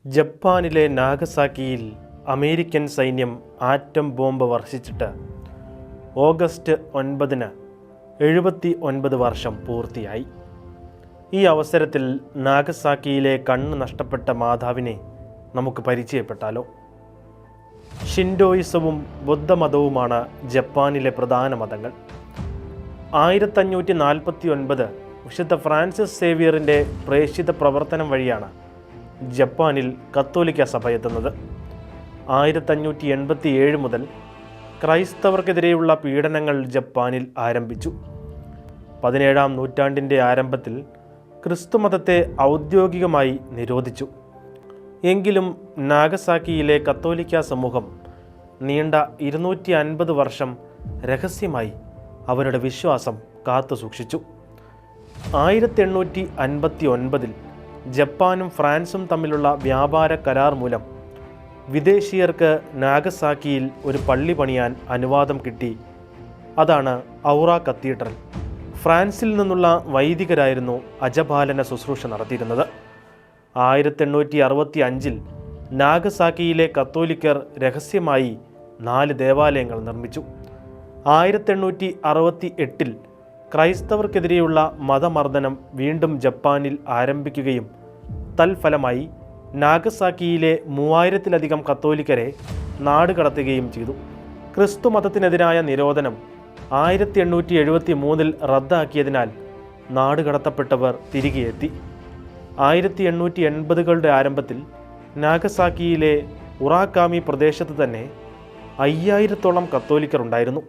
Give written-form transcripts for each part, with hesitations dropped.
ജപ്പാനിലെ നാഗസാക്കിയിൽ അമേരിക്കൻ സൈന്യം atom bomb വർഷിച്ചിട്ട് August 9-ന് 79 വർഷം പൂർത്തിയായി. ഈ അവസരത്തിൽ നാഗസാക്കിയിലെ കണ്ണ് നഷ്ടപ്പെട്ട മാതാവിനെ നമുക്ക് പരിചയപ്പെട്ടാലോ? ഷിൻഡോയിസവും ബുദ്ധമതവുമാണ് ജപ്പാനിലെ പ്രധാന മതങ്ങൾ. 1549 വിശുദ്ധ ഫ്രാൻസിസ് സേവിയറിൻ്റെ പ്രേക്ഷിത പ്രവർത്തനം വഴിയാണ് ജപ്പാനിൽ കത്തോലിക്ക സഭ എത്തുന്നത്. 1587 മുതൽ ക്രൈസ്തവർക്കെതിരെയുള്ള പീഡനങ്ങൾ ജപ്പാനിൽ ആരംഭിച്ചു. 17-ാം നൂറ്റാണ്ടിൻ്റെ ആരംഭത്തിൽ ക്രിസ്തുമതത്തെ ഔദ്യോഗികമായി നിരോധിച്ചു. എങ്കിലും നാഗസാക്കിയിലെ കത്തോലിക്ക സമൂഹം നീണ്ട 250 വർഷം രഹസ്യമായി അവരുടെ വിശ്വാസം കാത്തുസൂക്ഷിച്ചു. 1859 ജപ്പാനും ഫ്രാൻസും തമ്മിലുള്ള വ്യാപാര കരാർ മൂലം വിദേശീയർക്ക് നാഗസാക്കിയിൽ ഒരു പള്ളി പണിയാൻ അനുവാദം കിട്ടി. അതാണ് ഔറ കത്തീഡ്രൽ. ഫ്രാൻസിൽ നിന്നുള്ള വൈദികരായിരുന്നു അജപാലന ശുശ്രൂഷ നടത്തിയിരുന്നത്. 1865 നാഗസാക്കിയിലെ കത്തോലിക്കർ രഹസ്യമായി 4 ദേവാലയങ്ങൾ നിർമ്മിച്ചു. 1868 ക്രൈസ്തവർക്കെതിരെയുള്ള മതമർദ്ദനം വീണ്ടും ജപ്പാനിൽ ആരംഭിക്കുകയും തൽഫലമായി നാഗസാക്കിയിലെ 3000-ലധികം കത്തോലിക്കരെ നാടുകടത്തുകയും ചെയ്തു. ക്രിസ്തു മതത്തിനെതിരായ നിരോധനം 1873 റദ്ദാക്കിയതിനാൽ നാടുകടത്തപ്പെട്ടവർ തിരികെ എത്തി. 1880-കളുടെ ആരംഭത്തിൽ നാഗസാക്കിയിലെ ഉറാക്കാമി പ്രദേശത്ത് തന്നെ 5000-ഓളം കത്തോലിക്കർ ഉണ്ടായിരുന്നു.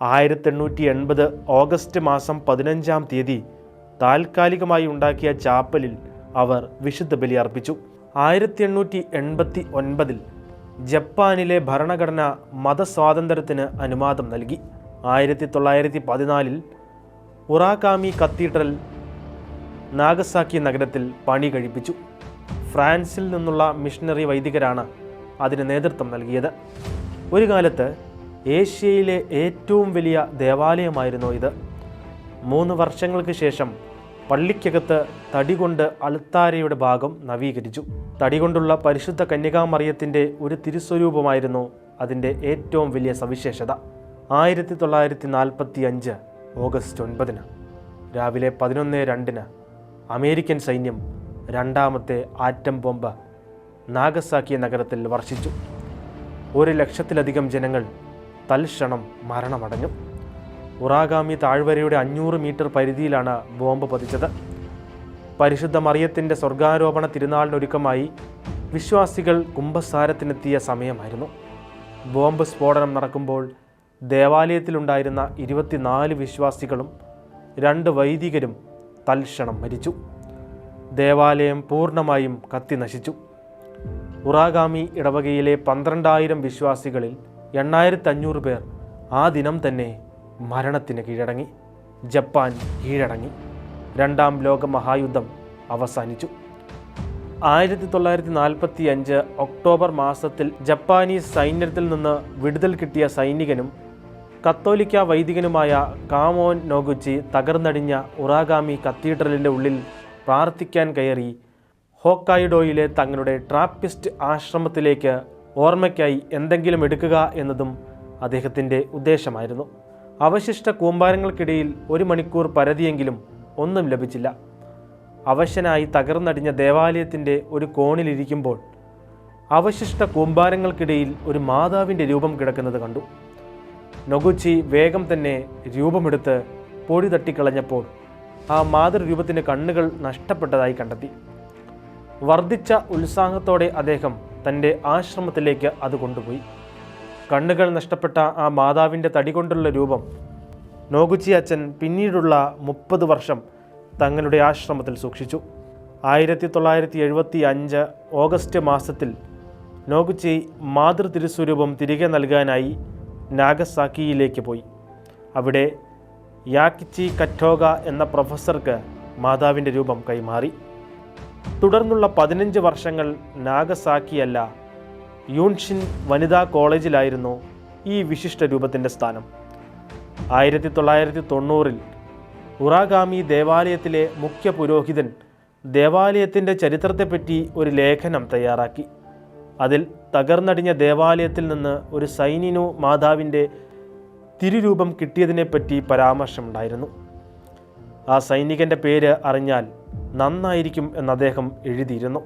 1880 ഓഗസ്റ്റ് മാസം 15-ാം തീയതി താൽക്കാലികമായി ഉണ്ടാക്കിയ ചാപ്പലിൽ അവർ വിശുദ്ധ ബലി അർപ്പിച്ചു. 1889 ജപ്പാനിലെ ഭരണഘടന മതസ്വാതന്ത്ര്യത്തിന് അനുവാദം നൽകി. 1914 ഉറാക്കാമി കത്തീഡ്രൽ നാഗസാക്കി നഗരത്തിൽ പണി കഴിപ്പിച്ചു. ഫ്രാൻസിൽ നിന്നുള്ള മിഷണറി വൈദികരാണ് അതിന് നേതൃത്വം നൽകിയത്. ഒരു കാലത്ത് ഏഷ്യയിലെ ഏറ്റവും വലിയ ദേവാലയമായിരുന്നു ഇത്. 3 വർഷങ്ങൾക്ക് ശേഷം പള്ളിക്കകത്ത് തടികൊണ്ട് അൾത്താരയുടെ ഭാഗം നവീകരിച്ചു. തടികൊണ്ടുള്ള പരിശുദ്ധ കന്യകാമറിയത്തിൻ്റെ ഒരു തിരുസ്വരൂപമായിരുന്നു അതിൻ്റെ ഏറ്റവും വലിയ സവിശേഷത. 1945 ഓഗസ്റ്റ് 9-ന് രാവിലെ 11:02 അമേരിക്കൻ സൈന്യം 2ാമത്തെ ആറ്റം ബോംബ് നാഗസാക്കി നഗരത്തിൽ വർഷിച്ചു. 100,000-ലധികം ജനങ്ങൾ തൽക്ഷണം മരണമടഞ്ഞു. ഉറാഗാമി താഴ്വരയുടെ 500 മീറ്റർ പരിധിയിലാണ് ബോംബ് പതിച്ചത്. പരിശുദ്ധ മറിയത്തിൻ്റെ സ്വർഗാരോപണ തിരുനാളിനൊരുക്കമായി വിശ്വാസികൾ കുംഭസാരത്തിനെത്തിയ സമയമായിരുന്നു. ബോംബ് സ്ഫോടനം നടക്കുമ്പോൾ ദേവാലയത്തിലുണ്ടായിരുന്ന 24 വിശ്വാസികളും 2 വൈദികരും തൽക്ഷണം മരിച്ചു. ദേവാലയം പൂർണ്ണമായും കത്തി നശിച്ചു. ഉറാഗാമി ഇടവകയിലെ 12,000 വിശ്വാസികളിൽ 8,500 പേർ ആ ദിനം തന്നെ മരണത്തിന് കീഴടങ്ങി. ജപ്പാൻ കീഴടങ്ങി. 2ാം ലോക മഹായുദ്ധം അവസാനിച്ചു. 1945 ഒക്ടോബർ മാസത്തിൽ ജപ്പാനീസ് സൈന്യത്തിൽ നിന്ന് വിടുതൽ കിട്ടിയ സൈനികനും കത്തോലിക്ക വൈദികനുമായ കാമോൻ നോഗുച്ചി തകർന്നടിഞ്ഞ ഉറാഗാമി കത്തീഡ്രലിൻ്റെ ഉള്ളിൽ പ്രാർത്ഥിക്കാൻ കയറി ഹോക്കായിഡോയിലെ തങ്ങളുടെ ട്രാപ്പിസ്റ്റ് ആശ്രമത്തിലേക്ക് ഓർമ്മയ്ക്കായി എന്തെങ്കിലും എടുക്കുക എന്നതും അദ്ദേഹത്തിൻ്റെ ഉദ്ദേശമായിരുന്നു. അവശിഷ്ട കൂമ്പാരങ്ങൾക്കിടയിൽ 1 മണിക്കൂർ പരതിയെങ്കിലും ഒന്നും ലഭിച്ചില്ല. അവശനായി തകർന്നടിഞ്ഞ ദേവാലയത്തിൻ്റെ ഒരു കോണിലിരിക്കുമ്പോൾ അവശിഷ്ട കൂമ്പാരങ്ങൾക്കിടയിൽ ഒരു മാതാവിൻ്റെ രൂപം കിടക്കുന്നത് കണ്ടു. നൊഗുച്ചി വേഗം തന്നെ രൂപമെടുത്ത് പൊടി തട്ടിക്കളഞ്ഞപ്പോൾ ആ മാതൃരൂപത്തിൻ്റെ കണ്ണുകൾ നഷ്ടപ്പെട്ടതായി കണ്ടെത്തി. വർദ്ധിച്ച ഉത്സാഹത്തോടെ അദ്ദേഹം തൻ്റെ ആശ്രമത്തിലേക്ക് അത് കൊണ്ടുപോയി. കണ്ണുകൾ നഷ്ടപ്പെട്ട ആ മാതാവിൻ്റെ തടികൊണ്ടുള്ള രൂപം നോഗുച്ചി അച്ഛൻ പിന്നീടുള്ള 30 വർഷം തങ്ങളുടെ ആശ്രമത്തിൽ സൂക്ഷിച്ചു. 1975 ഓഗസ്റ്റ് മാസത്തിൽ നോഗുച്ചി മാതൃ തിരുസ്വരൂപം തിരികെ നൽകാനായി നാഗസാക്കിയിലേക്ക് പോയി. അവിടെ യാക്കിച്ചി കറ്റോഗ എന്ന പ്രൊഫസർക്ക് മാതാവിൻ്റെ രൂപം കൈമാറി. തുടർന്നുള്ള 15 വർഷങ്ങൾ നാഗസാക്കിയല്ല, യൂൺഷിൻ വനിതാ കോളേജിലായിരുന്നു ഈ വിശിഷ്ട രൂപത്തിൻ്റെ സ്ഥാനം. 1990 ഉറാഗാമി ദേവാലയത്തിലെ മുഖ്യ പുരോഹിതൻ ദേവാലയത്തിൻ്റെ ചരിത്രത്തെപ്പറ്റി ഒരു ലേഖനം തയ്യാറാക്കി. അതിൽ തകർന്നടിഞ്ഞ ദേവാലയത്തിൽ നിന്ന് ഒരു സൈനിനു മാതാവിൻ്റെ തിരുരൂപം കിട്ടിയതിനെപ്പറ്റി പരാമർശമുണ്ടായിരുന്നു. ആ സൈനികൻ്റെ പേര് അറിഞ്ഞാൽ നന്നായിരിക്കും എന്ന് അദ്ദേഹം എഴുതിയിരുന്നു.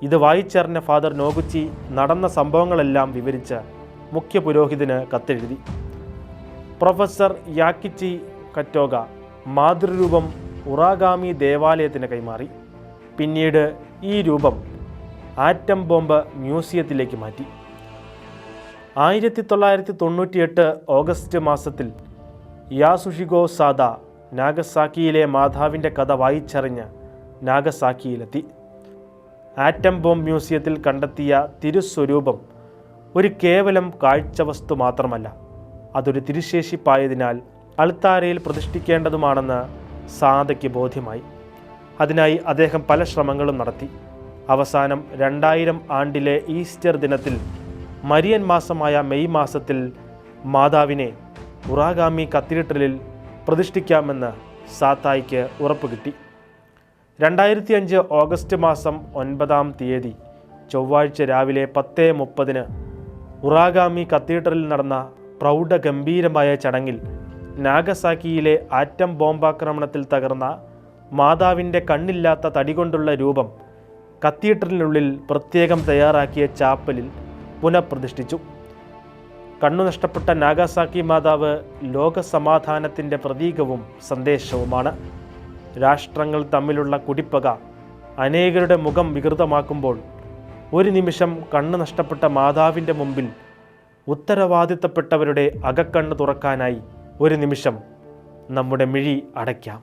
ഇത് വായിച്ചറിഞ്ഞ ഫാദർ നോഗുച്ചി നടന്ന സംഭവങ്ങളെല്ലാം വിവരിച്ച് മുഖ്യ പുരോഹിതന് കത്തെഴുതി. പ്രൊഫസർ യാക്കിച്ചി കറ്റോഗ മാതൃരൂപം ഉറാഗാമി ദേവാലയത്തിന് കൈമാറി. പിന്നീട് ഈ രൂപം ആറ്റം ബോംബ് മ്യൂസിയത്തിലേക്ക് മാറ്റി. 1998 ഓഗസ്റ്റ് മാസത്തിൽ യാസുഷിഗോ സാദ നാഗസാക്കിയിലെ മാതാവിൻ്റെ കഥ വായിച്ചറിഞ്ഞ് നാഗസാക്കിയിലെത്തി. ആറ്റം ബോംബ് മ്യൂസിയത്തിൽ കണ്ടെത്തിയ തിരുസ്വരൂപം ഒരു കേവലം കാഴ്ചവസ്തു മാത്രമല്ല, അതൊരു തിരുശേഷിപ്പായതിനാൽ അൾത്താരയിൽ പ്രതിഷ്ഠിക്കേണ്ടതുമാണെന്ന് സാദയ്ക്ക് ബോധ്യമായി. അതിനായി അദ്ദേഹം പല ശ്രമങ്ങളും നടത്തി. അവസാനം 2000 ആണ്ടിലെ ഈസ്റ്റർ ദിനത്തിൽ മരിയൻ മാസമായ മെയ് മാസത്തിൽ മാതാവിനെ ഉറാഗാമി കത്തീഡ്രലിൽ പ്രതിഷ്ഠിക്കാമെന്ന് സാത്തായിക്ക് ഉറപ്പ് കിട്ടി. 2005 ഓഗസ്റ്റ് മാസം 9-ാം തീയതി ചൊവ്വാഴ്ച രാവിലെ 10:30 ഉറാഗാമി കത്തീഡ്രലിൽ നടന്ന പ്രൗഢഗംഭീരമായ ചടങ്ങിൽ നാഗസാക്കിയിലെ ആറ്റം ബോംബാക്രമണത്തിൽ തകർന്ന മാതാവിൻ്റെ കണ്ണില്ലാത്ത തടികൊണ്ടുള്ള രൂപം കത്തീഡ്രലിനുള്ളിൽ പ്രത്യേകം തയ്യാറാക്കിയ ചാപ്പലിൽ പുനഃപ്രതിഷ്ഠിച്ചു. കണ്ണു നഷ്ടപ്പെട്ട നാഗസാക്കി മാതാവ് ലോകസമാധാനത്തിൻ്റെ പ്രതീകവും സന്ദേശവുമാണ്. രാഷ്ട്രങ്ങൾ തമ്മിലുള്ള കുടിപ്പക അനേകരുടെ മുഖം വികൃതമാക്കുമ്പോൾ ഒരു നിമിഷം കണ്ണു നഷ്ടപ്പെട്ട മാതാവിൻ്റെ മുമ്പിൽ ഉത്തരവാദിത്തപ്പെട്ടവരുടെ അകക്കണ്ണ് തുറക്കാനായി ഒരു നിമിഷം നമ്മുടെ മിഴി അടയ്ക്കാം.